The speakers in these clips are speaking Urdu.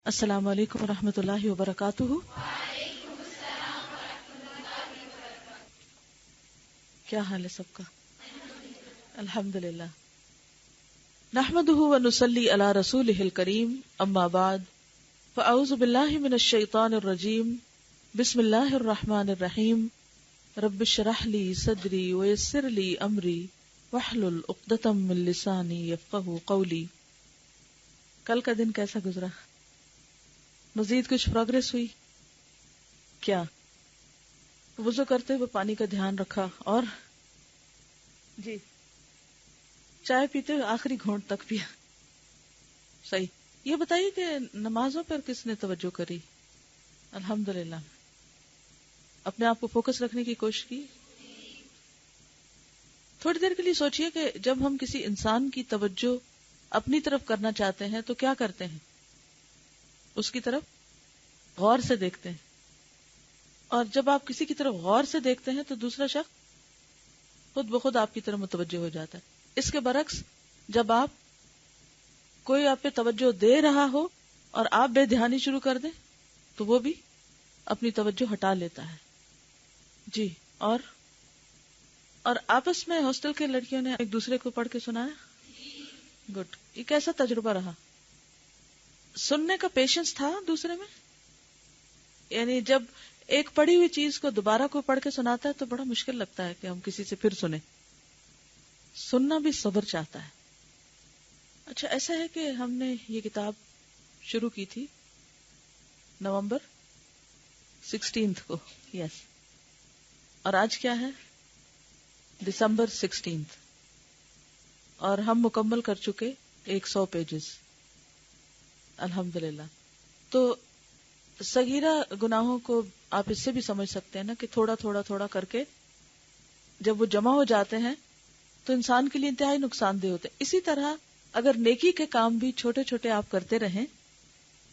السلام علیکم ورحمۃ اللہ وبرکاتہ۔ کیا حال ہے سب کا؟ الحمد للہ۔ نحمدہ ونصلی علی رسولہ الکریم، اما بعد فاعوذ باللہ من الشیطان الرجیم، بسم اللہ الرحمن الرحیم۔ رب اشرح لی صدری ویسر لی امری واحلل عقدۃ من لسانی یفقہوا قولی۔ کل کا دن کیسا گزرا؟ مزید کچھ پروگرس ہوئی؟ کیا وضو کرتے ہوئے پانی کا دھیان رکھا؟ اور جی چائے پیتے ہوئے آخری گھونٹ تک پیا؟ صحیح۔ یہ بتائیے کہ نمازوں پر کس نے توجہ کری؟ الحمدللہ۔ اپنے آپ کو فوکس رکھنے کی کوشش کی؟ تھوڑی دیر کے لیے سوچئے کہ جب ہم کسی انسان کی توجہ اپنی طرف کرنا چاہتے ہیں تو کیا کرتے ہیں؟ اس کی طرف غور سے دیکھتے ہیں، اور جب آپ کسی کی طرف غور سے دیکھتے ہیں تو دوسرا شخص خود بخود آپ کی طرف متوجہ ہو جاتا ہے۔ اس کے برعکس جب کوئی آپ پہ توجہ دے رہا ہو اور آپ بے دھیانی شروع کر دیں تو وہ بھی اپنی توجہ ہٹا لیتا ہے۔ جی اور آپس میں ہاسٹل کے لڑکیوں نے ایک دوسرے کو پڑھ کے سنایا؟ گڈ۔ یہ کیسا تجربہ رہا؟ سننے کا پیشنس تھا دوسرے میں؟ یعنی جب ایک پڑھی ہوئی چیز کو دوبارہ کوئی پڑھ کے سناتا ہے تو بڑا مشکل لگتا ہے کہ ہم کسی سے پھر سنیں۔ سننا بھی صبر چاہتا ہے۔ اچھا، ایسا ہے کہ ہم نے یہ کتاب شروع کی تھی نومبر 16 کو، یس، اور آج کیا ہے؟ دسمبر 16، اور ہم مکمل کر چکے 100 پیجز، الحمدللہ۔ تو صغیرہ گناہوں کو آپ اس سے بھی سمجھ سکتے ہیں نا کہ تھوڑا تھوڑا تھوڑا کر کے جب وہ جمع ہو جاتے ہیں تو انسان کے لیے انتہائی نقصان دہ ہوتے ہیں۔ اسی طرح اگر نیکی کے کام بھی چھوٹے چھوٹے آپ کرتے رہیں،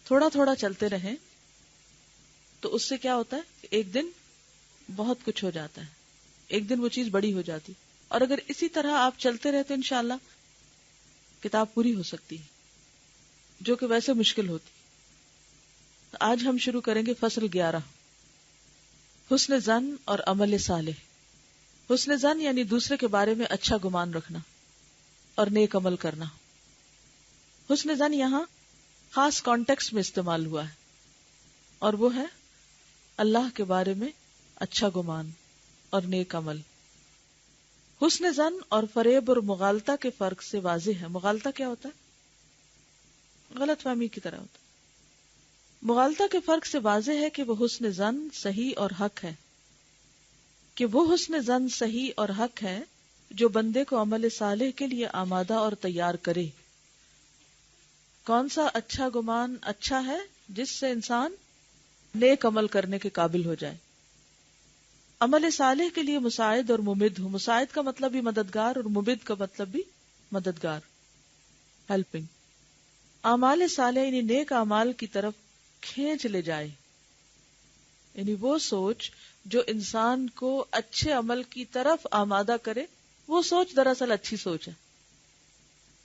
تھوڑا تھوڑا چلتے رہیں، تو اس سے کیا ہوتا ہے کہ ایک دن بہت کچھ ہو جاتا ہے، ایک دن وہ چیز بڑی ہو جاتی، اور اگر اسی طرح آپ چلتے رہتے انشاءاللہ کتاب پوری ہو سکتی ہے، جو کہ ویسے مشکل ہوتی۔ آج ہم شروع کریں گے فصل 11، حسن ظن اور عمل صالح۔ حسن ظن یعنی دوسرے کے بارے میں اچھا گمان رکھنا اور نیک عمل کرنا۔ حسن ظن یہاں خاص کانٹیکسٹ میں استعمال ہوا ہے، اور وہ ہے اللہ کے بارے میں اچھا گمان اور نیک عمل۔ حسن ظن اور فریب اور مغالطہ کے فرق سے واضح ہے۔ مغالطہ کیا ہوتا ہے؟ غلط فہمی کی طرح ہوتا ہے۔ مغالطہ کے فرق سے واضح ہے کہ وہ حسن ظن صحیح اور حق ہے، اور حق ہے جو بندے کو عمل صالح کے لیے آمادہ اور تیار کرے۔ کون سا اچھا گمان اچھا ہے؟ جس سے انسان نیک عمل کرنے کے قابل ہو جائے۔ عمل صالح کے لیے مساعد اور ممد ہو۔ مساعد کا مطلب بھی مددگار، اور ممد کا مطلب بھی مددگار، ہیلپنگ۔ اعمال صالح یعنی نیک اعمال کی طرف کھینچ لے جائے، یعنی وہ سوچ جو انسان کو اچھے عمل کی طرف آمادہ کرے، وہ سوچ دراصل اچھی سوچ ہے۔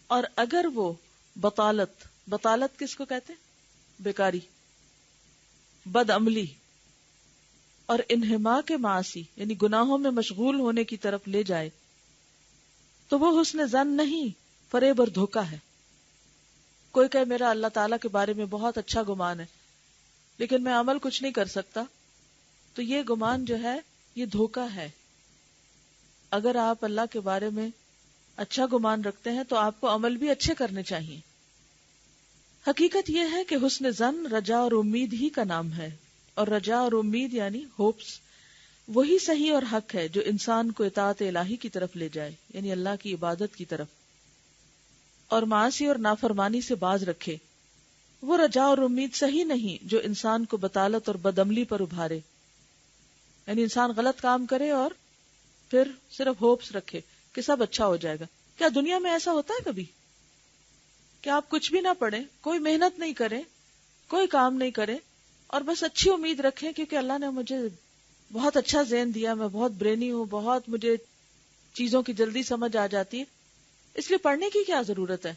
اور اگر وہ بطالت کس کو کہتے ہیں؟ بیکاری، بد عملی اور انہماک معاصی یعنی گناہوں میں مشغول ہونے کی طرف لے جائے تو وہ حسن ظن نہیں، فریب اور دھوکہ ہے۔ کوئی کہے میرا اللہ تعالیٰ کے بارے میں بہت اچھا گمان ہے لیکن میں عمل کچھ نہیں کر سکتا، تو یہ گمان جو ہے یہ دھوکہ ہے۔ اگر آپ اللہ کے بارے میں اچھا گمان رکھتے ہیں تو آپ کو عمل بھی اچھے کرنے چاہیے۔ حقیقت یہ ہے کہ حسن ظن رجا اور امید ہی کا نام ہے، اور رجا اور امید یعنی ہوپس وہی صحیح اور حق ہے جو انسان کو اطاعت الہی کی طرف لے جائے، یعنی اللہ کی عبادت کی طرف، اور معاصی اور نافرمانی سے باز رکھے۔ وہ رجا اور امید صحیح نہیں جو انسان کو بطالت اور بدعملی پر ابھارے، یعنی انسان غلط کام کرے اور پھر صرف ہوپس رکھے کہ سب اچھا ہو جائے گا۔ کیا دنیا میں ایسا ہوتا ہے کبھی کہ آپ کچھ بھی نہ پڑھیں، کوئی محنت نہیں کریں، کوئی کام نہیں کریں، اور بس اچھی امید رکھیں کیونکہ اللہ نے مجھے بہت اچھا ذہن دیا، میں بہت برینی ہوں، بہت مجھے چیزوں کی جلدی سمجھ آ جاتی ہے، اس لیے پڑھنے کی کیا ضرورت ہے؟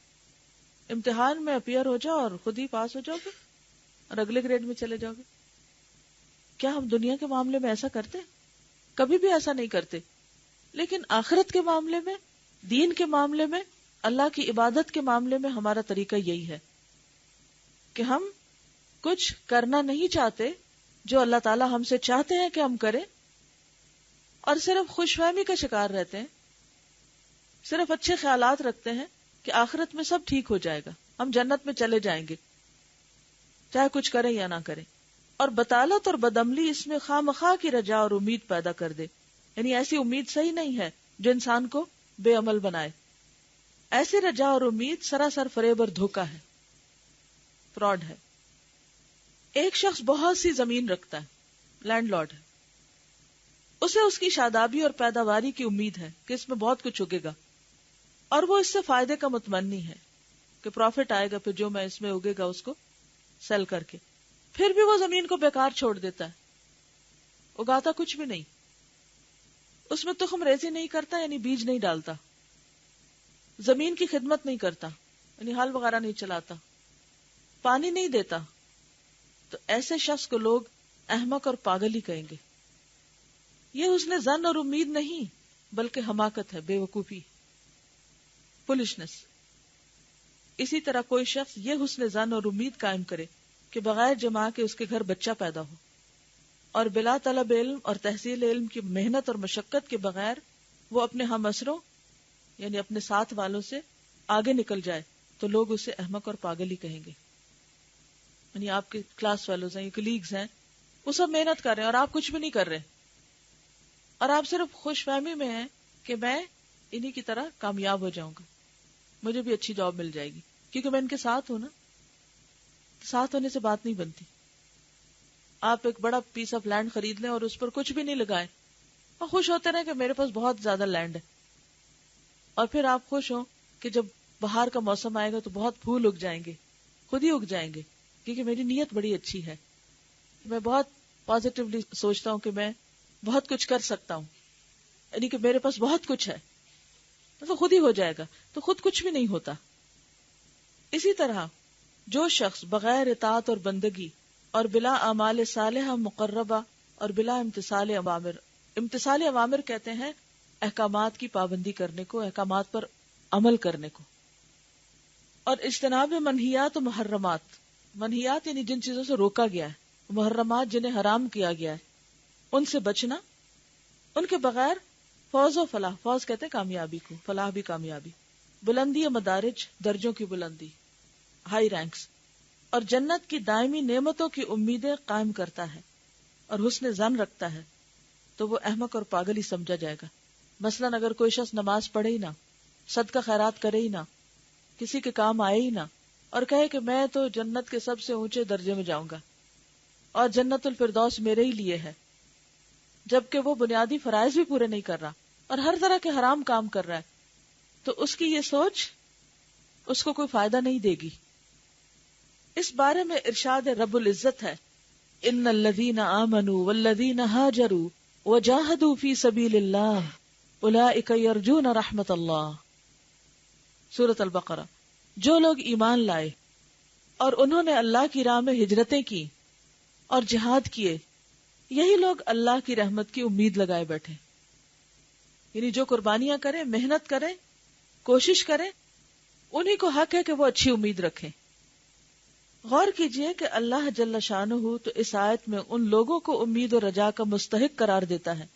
امتحان میں اپیئر ہو جاؤ اور خود ہی پاس ہو جاؤ گے۔ اور اگلے گریڈ میں چلے جاؤ گے. کیا ہم دنیا کے معاملے میں ایسا کرتے؟ کبھی بھی ایسا نہیں کرتے. لیکن آخرت کے معاملے میں، دین کے معاملے میں، اللہ کی عبادت کے معاملے میں ہمارا طریقہ یہی ہے کہ ہم کچھ کرنا نہیں چاہتے جو اللہ تعالی ہم سے چاہتے ہیں کہ ہم کریں، اور صرف خوش فہمی کا شکار رہتے ہیں، صرف اچھے خیالات رکھتے ہیں کہ آخرت میں سب ٹھیک ہو جائے گا، ہم جنت میں چلے جائیں گے چاہے کچھ کریں یا نہ کریں. اور بطالت اور بدعملی اس میں خواہ مخواہ کی رجا اور امید پیدا کر دے. یعنی ایسی امید صحیح نہیں ہے جو انسان کو بے عمل بنائے. ایسی رجا اور امید سراسر فریب اور دھوکہ ہے، فراڈ ہے. ایک شخص بہت سی زمین رکھتا ہے، لینڈ لارڈ ہے، اسے اس کی شادابی اور پیداواری کی امید ہے کہ اس میں بہت کچھ اگے گا، اور وہ اس سے فائدے کا متمنی ہے کہ پروفٹ آئے گا، پھر جو میں اس میں اگے گا اس کو سیل کر کے. پھر بھی وہ زمین کو بیکار چھوڑ دیتا ہے، اگاتا کچھ بھی نہیں، اس میں تخم ریزی نہیں کرتا، یعنی بیج نہیں ڈالتا، زمین کی خدمت نہیں کرتا، یعنی ہل وغیرہ نہیں چلاتا، پانی نہیں دیتا. تو ایسے شخص کو لوگ احمق اور پاگل ہی کہیں گے. یہ حسن ظن اور امید نہیں بلکہ حماقت ہے، بے وقوفی، فولشنس. اسی طرح کوئی شخص یہ حسن ظن اور امید قائم کرے کہ بغیر جمع کے اس کے گھر بچہ پیدا ہو، اور بلا طلب علم اور تحصیل علم کی محنت اور مشقت کے بغیر وہ اپنے ہم عصروں یعنی اپنے ساتھ والوں سے آگے نکل جائے، تو لوگ اسے احمق اور پاگل ہی کہیں گے. یعنی آپ کے کلاس فیلوز ہیں، کلیگز ہیں، وہ سب محنت کر رہے ہیں اور آپ کچھ بھی نہیں کر رہے، اور آپ صرف خوش فہمی میں ہیں کہ میں انہی کی طرح کامیاب ہو جاؤں گا، مجھے بھی اچھی جاب مل جائے گی کیونکہ میں ان کے ساتھ ہوں نا. ساتھ ہونے سے بات نہیں بنتی. آپ ایک بڑا پیس آف لینڈ خرید لیں اور اس پر کچھ بھی نہیں لگائیں اور خوش ہوتے رہے کہ میرے پاس بہت زیادہ لینڈ ہے، اور پھر آپ خوش ہوں کہ جب بہار کا موسم آئے گا تو بہت پھول اگ جائیں گے، خود ہی اگ جائیں گے کیونکہ میری نیت بڑی اچھی ہے، میں بہت پازیٹیولی سوچتا ہوں کہ میں بہت کچھ کر سکتا ہوں، یعنی کہ میرے پاس بہت کچھ ہے، تو خود ہی ہو جائے گا. تو خود کچھ بھی نہیں ہوتا. اسی طرح جو شخص بغیر اطاعت اور بندگی اور بلا اعمال صالحہ مقربہ اور بلا امتثال اوامر کہتے ہیں احکامات کی پابندی کرنے کو، احکامات پر عمل کرنے کو، اور اجتناب منہیات و منہیات یعنی جن چیزوں سے روکا گیا ہے، محرمات جنہیں حرام کیا گیا ہے، ان سے بچنا، ان کے بغیر فوز و فلاح، فوز کہتے ہیں کامیابی کو، فلاح بھی کامیابی، بلندی و مدارج درجوں کی بلندی، ہائی رینکس، اور جنت کی دائمی نعمتوں کی امیدیں قائم کرتا ہے اور حسن ظن رکھتا ہے، تو وہ احمق اور پاگل ہی سمجھا جائے گا. مثلاً اگر کوئی شخص نماز پڑھے ہی نہ، صدقہ خیرات کرے ہی نہ، کسی کے کام آئے ہی نہ، اور کہے کہ میں تو جنت کے سب سے اونچے درجے میں جاؤں گا اور جنت الفردوس میرے ہی لیے ہے، جبکہ وہ بنیادی فرائض بھی پورے نہیں کر رہا اور ہر طرح کے حرام کام کر رہا ہے، تو اس کی یہ سوچ اس کو کوئی فائدہ نہیں دے گی. اس بارے میں ارشاد رب العزت ہے، ان الذین آمنوا والذین ہاجروا وجاہدوا فی سبیل اللہ اولئک یرجون رحمت اللہ. سورۃ البقرہ. جو لوگ ایمان لائے اور انہوں نے اللہ کی راہ میں ہجرتیں کی اور جہاد کیے، یہی لوگ اللہ کی رحمت کی امید لگائے بیٹھے. یعنی جو قربانیاں کریں، محنت کریں، کوشش کریں، انہی کو حق ہے کہ وہ اچھی امید رکھیں. غور کیجئے کہ اللہ جل شانہ تو اس آیت میں ان لوگوں کو امید و رجا کا مستحق قرار دیتا ہے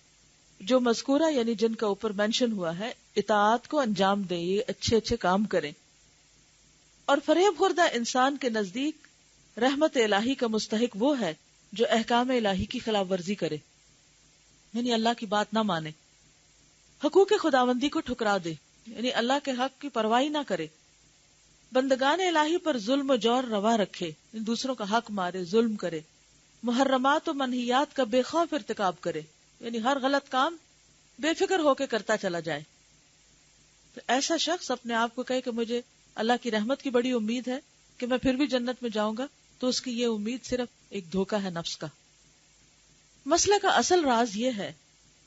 جو مذکورہ یعنی جن کا اوپر مینشن ہوا ہے اطاعت کو انجام دیں، یہ اچھے اچھے کام کریں. اور فریب خوردہ انسان کے نزدیک رحمت الہی کا مستحق وہ ہے جو احکام الہی کی خلاف ورزی کرے، یعنی اللہ کی بات نہ مانے، حقوق خداوندی کو ٹھکرا دے، یعنی اللہ کے حق کی پرواہی نہ کرے، بندگان الہی پر ظلم و جور روا رکھے، دوسروں کا حق مارے، ظلم کرے، محرمات و منہیات کا بے خوف ارتکاب کرے، یعنی ہر غلط کام بے فکر ہو کے کرتا چلا جائے. تو ایسا شخص اپنے آپ کو کہے کہ مجھے اللہ کی رحمت کی بڑی امید ہے کہ میں پھر بھی جنت میں جاؤں گا، تو اس کی یہ امید صرف ایک دھوکہ ہے نفس کا. مسئلہ کا اصل راز یہ ہے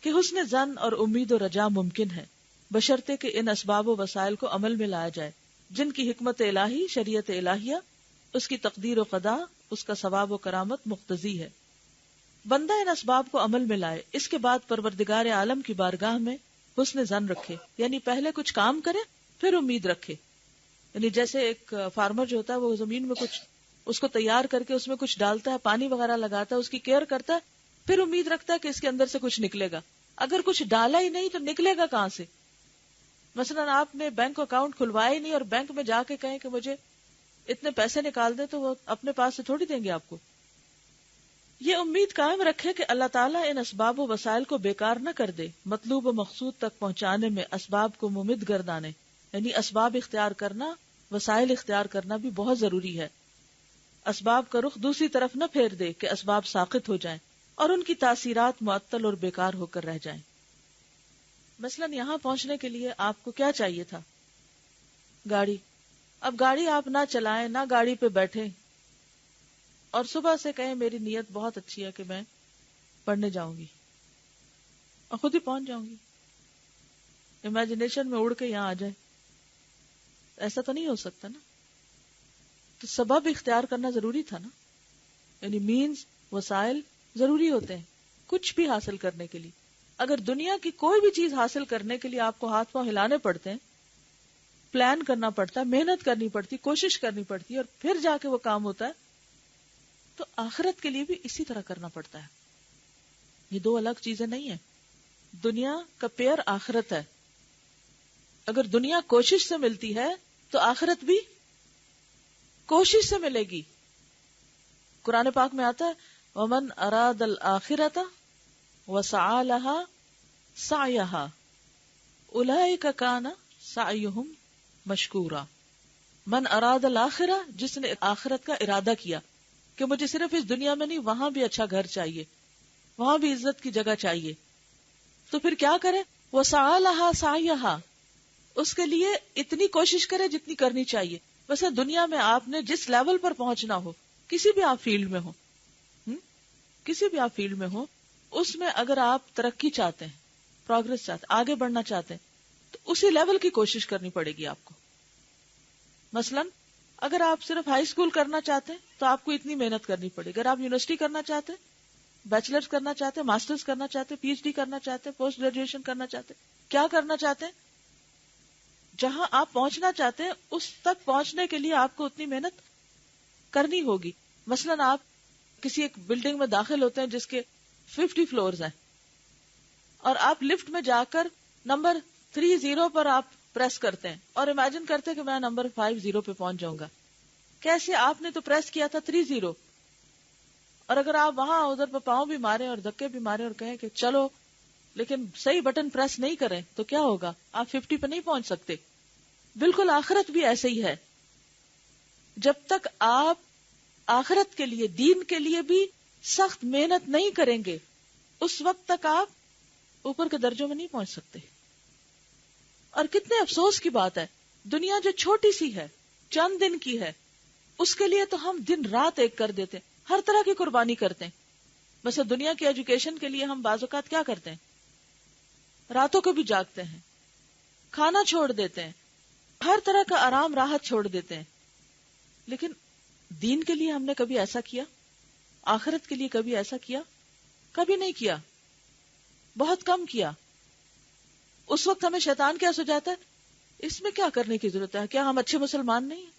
کہ حسن ظن اور امید و رجا ممکن ہے بشرطے کہ ان اسباب و وسائل کو عمل میں لایا جائے جن کی حکمت الہی، شریعت الہیہ اس کی تقدیر و قضا اس کا ثواب و کرامت مقتضی ہے. بندہ ان اسباب کو عمل میں لائے، اس کے بعد پروردگار عالم کی بارگاہ میں حسن ظن رکھے، یعنی پہلے کچھ کام کرے پھر امید رکھے. یعنی جیسے ایک فارمر جو ہوتا ہے وہ زمین میں کچھ اس کو تیار کر کے اس میں کچھ ڈالتا ہے، پانی وغیرہ لگاتا ہے، اس کی کیئر کرتا ہے، پھر امید رکھتا ہے کہ اس کے اندر سے کچھ نکلے گا. اگر کچھ ڈالا ہی نہیں تو نکلے گا کہاں سے؟ مثلا آپ نے بینک اکاؤنٹ کھلوایا ہی نہیں اور بینک میں جا کے کہیں کہ مجھے اتنے پیسے نکال دیں، تو وہ اپنے پاس سے تھوڑی دیں گے آپ کو. یہ امید قائم رکھے کہ اللہ تعالیٰ ان اسباب و وسائل کو بیکار نہ کر دے. مطلوب و مقصود تک پہنچانے میں اسباب کو ممد گردانے، یعنی اسباب اختیار کرنا، وسائل اختیار کرنا بھی بہت ضروری ہے. اسباب کا رخ دوسری طرف نہ پھیر دے کہ اسباب ساقط ہو جائیں اور ان کی تاثیرات معطل اور بیکار ہو کر رہ جائیں. مثلا یہاں پہنچنے کے لیے آپ کو کیا چاہیے تھا؟ گاڑی. اب گاڑی آپ نہ چلائیں، نہ گاڑی پہ بیٹھیں اور صبح سے کہیں میری نیت بہت اچھی ہے کہ میں پڑھنے جاؤں گی اور خود ہی پہنچ جاؤں گی، امیجنیشن میں اڑ کے یہاں آ جائے، ایسا تو نہیں ہو سکتا نا. تو سبب اختیار کرنا ضروری تھا نا، یعنی مینز، وسائل ضروری ہوتے ہیں کچھ بھی حاصل کرنے کے لیے. اگر دنیا کی کوئی بھی چیز حاصل کرنے کے لیے آپ کو ہاتھ پاؤں ہلانے پڑتے ہیں، پلان کرنا پڑتا ہے، محنت کرنی پڑتی، کوشش کرنی پڑتی ہے اور پھر جا کے وہ کام ہوتا ہے، تو آخرت کے لیے بھی اسی طرح کرنا پڑتا ہے. یہ دو الگ چیزیں نہیں ہیں. دنیا کا پیر آخرت ہے. اگر دنیا کوشش سے ملتی ہے تو آخرت بھی کوشش سے ملے گی. قرآن پاک میں آتا ہے وَمَنْ أَرَادَ الْآخِرَةَ وَسَعَى لَهَا سَعْيَهَا أُولَئِكَ كَانَ سَعْيُهُمْ مَشْكُورًا. من اراد الآخرہ، جس نے آخرت کا ارادہ کیا کہ مجھے صرف اس دنیا میں نہیں وہاں بھی اچھا گھر چاہیے، وہاں بھی عزت کی جگہ چاہیے، تو پھر کیا کرے؟ وَسَعَى لَهَا سَعْيَهَا، اس کے لیے اتنی کوشش کرے جتنی کرنی چاہیے. ویسے دنیا میں آپ نے جس لیول پر پہنچنا ہو، کسی بھی آپ فیلڈ میں ہو، کسی بھی آپ فیلڈ میں ہو، اس میں اگر آپ ترقی چاہتے ہیں، پروگرس چاہتے ہیں، آگے بڑھنا چاہتے ہیں، تو اسی لیول کی کوشش کرنی پڑے گی آپ کو. مثلا اگر آپ صرف ہائی اسکول کرنا چاہتے ہیں تو آپ کو اتنی محنت کرنی پڑے گی. اگر آپ یونیورسٹی کرنا چاہتے ہیں، بیچلرز کرنا چاہتے ہیں، ماسٹرز کرنا چاہتے ہیں، پی ایچ ڈی کرنا چاہتے ہیں، پوسٹ گریجویشن کرنا چاہتے ہیں، کیا کرنا چاہتے ہیں، جہاں آپ پہنچنا چاہتے ہیں اس تک پہنچنے کے لیے آپ کو اتنی محنت کرنی ہوگی. مثلا آپ کسی ایک بلڈنگ میں داخل ہوتے ہیں جس کے 50 فلورز ہیں اور آپ لفٹ میں جا کر نمبر 30 پر آپ پریس کرتے ہیں اور امیجن کرتے ہیں کہ میں نمبر 50 پہ پہنچ جاؤں گا. کیسے؟ آپ نے تو پریس کیا تھا 30، اور اگر آپ وہاں ادھر پہ پاؤں بھی مارے اور دھکے بھی مارے اور کہیں کہ چلو لیکن صحیح بٹن پریس نہیں کریں تو کیا ہوگا؟ آپ 50 پہ نہیں پہنچ سکتے. بالکل آخرت بھی ایسے ہی ہے. جب تک آپ آخرت کے لیے، دین کے لیے بھی سخت محنت نہیں کریں گے، اس وقت تک آپ اوپر کے درجوں میں نہیں پہنچ سکتے. اور کتنے افسوس کی بات ہے، دنیا جو چھوٹی سی ہے، چند دن کی ہے، اس کے لیے تو ہم دن رات ایک کر دیتے ہیں، ہر طرح کی قربانی کرتے ہیں. بس دنیا کی ایجوکیشن کے لیے ہم بعض اوقات کیا کرتے ہیں؟ راتوں کو بھی جاگتے ہیں، کھانا چھوڑ دیتے ہیں، ہر طرح کا آرام راحت چھوڑ دیتے ہیں. لیکن دین کے لیے ہم نے کبھی ایسا کیا؟ آخرت کے لیے کبھی ایسا کیا؟ کبھی نہیں کیا، بہت کم کیا. اس وقت ہمیں شیطان کیا سجاتا ہے؟ اس میں کیا کرنے کی ضرورت ہے؟ کیا ہم اچھے مسلمان نہیں ہیں؟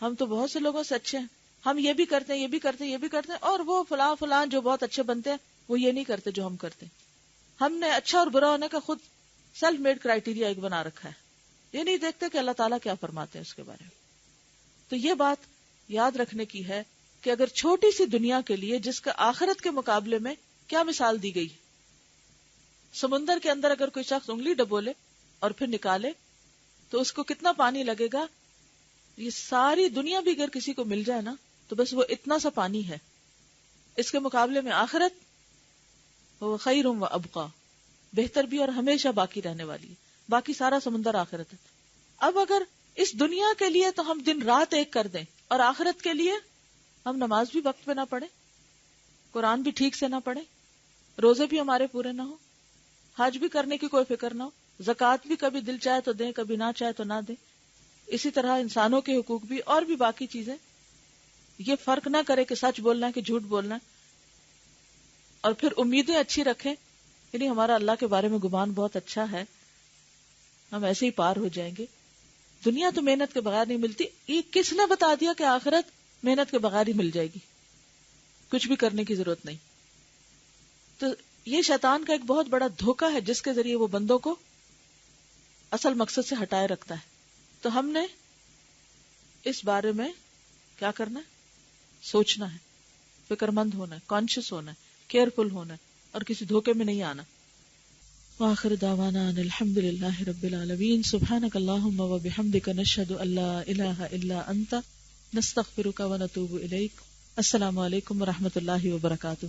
ہم تو بہت سے لوگوں سے اچھے ہیں، ہم یہ بھی کرتے ہیں، یہ بھی کرتے ہیں، یہ بھی کرتے ہیں، اور وہ فلاں جو بہت اچھے بنتے ہیں وہ یہ نہیں کرتے جو ہم کرتے ہیں. ہم نے اچھا اور برا ہونے کا خود سیلف میڈ کرائیٹیریا ایک بنا رکھا ہے. یہ نہیں دیکھتے کہ اللہ تعالیٰ کیا فرماتے ہیں اس کے بارے میں. تو یہ بات یاد رکھنے کی ہے کہ اگر چھوٹی سی دنیا کے لیے جس کا آخرت کے مقابلے میں کیا مثال دی گئی، سمندر کے اندر اگر کوئی شخص انگلی ڈبولے اور پھر نکالے تو اس کو کتنا پانی لگے گا؟ یہ ساری دنیا بھی اگر کسی کو مل جائے نا تو بس وہ اتنا سا پانی ہے. اس کے مقابلے میں آخرت وہ خیر و ابقا، بہتر بھی اور ہمیشہ باقی رہنے والی ہے. باقی سارا سمندر آخرت ہے. اب اگر اس دنیا کے لیے تو ہم دن رات ایک کر دیں اور آخرت کے لیے ہم نماز بھی وقت پہ نہ پڑھیں، قرآن بھی ٹھیک سے نہ پڑھیں، روزے بھی ہمارے پورے نہ ہوں، حج بھی کرنے کی کوئی فکر نہ ہو، زکوٰۃ بھی کبھی دل چاہے تو دیں، کبھی نہ چاہے تو نہ دیں، اسی طرح انسانوں کے حقوق بھی اور بھی باقی چیزیں یہ فرق نہ کرے کہ سچ بولنا ہے کہ جھوٹ بولنا ہے، اور پھر امیدیں اچھی رکھیں، یعنی ہمارا اللہ کے بارے میں گمان بہت اچھا ہے، ہم ایسے ہی پار ہو جائیں گے. دنیا تو محنت کے بغیر نہیں ملتی، یہ کس نے بتا دیا کہ آخرت محنت کے بغیر ہی مل جائے گی، کچھ بھی کرنے کی ضرورت نہیں. تو یہ شیطان کا ایک بہت بڑا دھوکہ ہے جس کے ذریعے وہ بندوں کو اصل مقصد سے ہٹائے رکھتا ہے. تو ہم نے اس بارے میں کیا کرنا ہے؟ سوچنا ہے، فکر مند ہونا ہے، کانشیس ہونا ہے، کیئرفل ہونا ہے، اور کسی دھوکے میں نہیں آنا. وآخر دعوانا ان الحمد للہ رب العالمین. سبحانک اللہم وبحمدک نشہد ان لا الہ الا انت نستغفرک ونتوب الیک. السلام علیکم ورحمۃ اللہ وبرکاتہ.